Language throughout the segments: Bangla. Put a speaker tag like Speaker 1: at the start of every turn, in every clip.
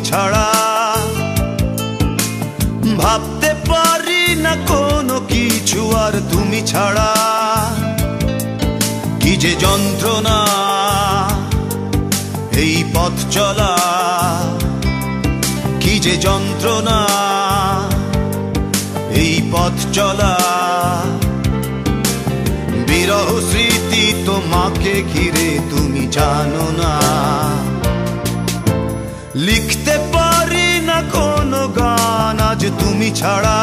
Speaker 1: ছাড়া। ভাবতে পারি না কোনো কিছু আর তুমি ছাড়া। কি যে যন্ত্রণা এই পথ চলা, কি যে যন্ত্রণা এই পথ চলা। বিরহ স্মৃতি তোমাকে ঘিরে তুমি জানো না। লিখতে পারি না কোনো গান আজ তুমি ছাড়া।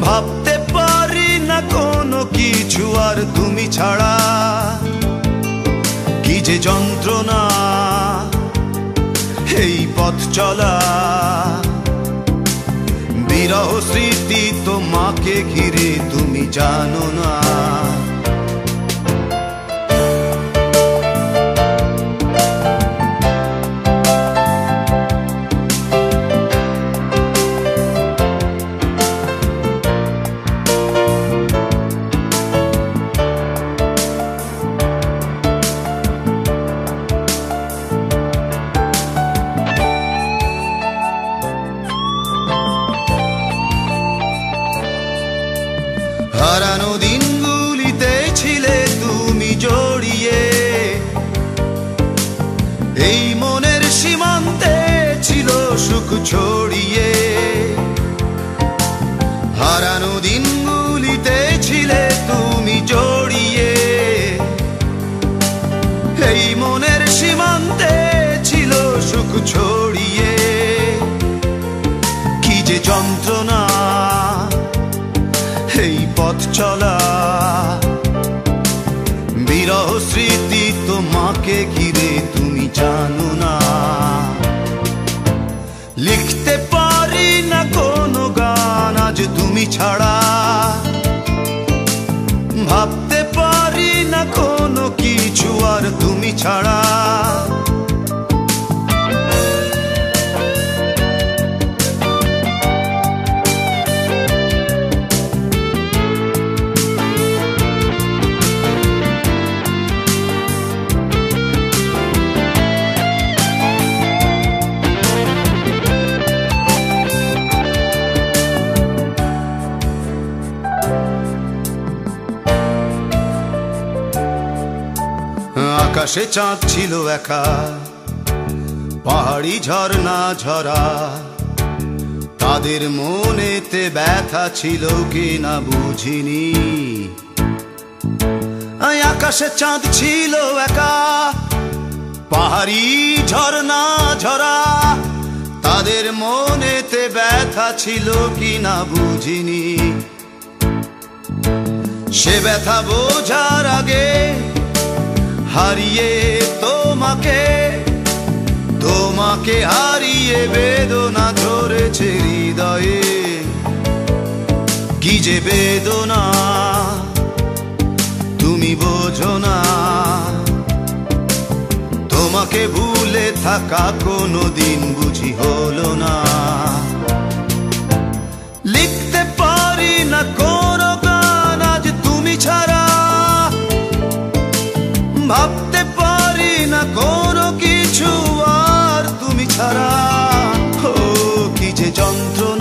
Speaker 1: ভাবতে পারি না কোনো কিছু আর তুমি ছাড়া। কি যে যন্ত্রণা এই পথ চলা। বিরহ স্মৃতি তোমাকে ঘিরে তুমি জানো না। হারানো দিনগুলিতে ছিলে তুমি জড়িয়ে। এই মনের সীমান্তে ছিল সুখ ছড়িয়ে। হারানো দিনগুলিতে ছিলে তুমি জড়িয়ে। এই মনের সীমান্তে ছিল সুখ ছড়িয়ে। কি যে যন্ত্রণা এই পথ চলা। বিরহ স্মৃতি তোমাকে ঘিরে তুমি জানো না। লিখতে পারি না কোনো গান আজ তুমি ছাড়া। ভাবতে পারি না কোনো কিছু আর তুমি ছাড়া। আকাশে চাঁদ ছিল একা, পাহাড়ি ঝর্ণা ঝরা। তাদের মনেতে ব্যথা ছিল কিনা বুঝিনি। আকাশে চাঁদ ছিল একা, পাহাড়ি ঝর্ণা ঝরা। তাদের মনেতে ব্যথা ছিল কিনা বুঝিনি। সে ব্যথা বোঝার আগে হারিয়ে তোমাকে, তোমাকে হারিয়ে বেদনা ধরেছে হৃদয়ে। কি যে বেদনা তুমি বোঝো না। তোমাকে ভুলে থাকা কোনো দিন বুঝি হলো না। লিখতে পারি না কোনো গান আজ তুমি ছাড়া। ভাবতে পারি না কোনো কিছু আর তুমি ছাড়া। ও কি যে যন্ত্রণা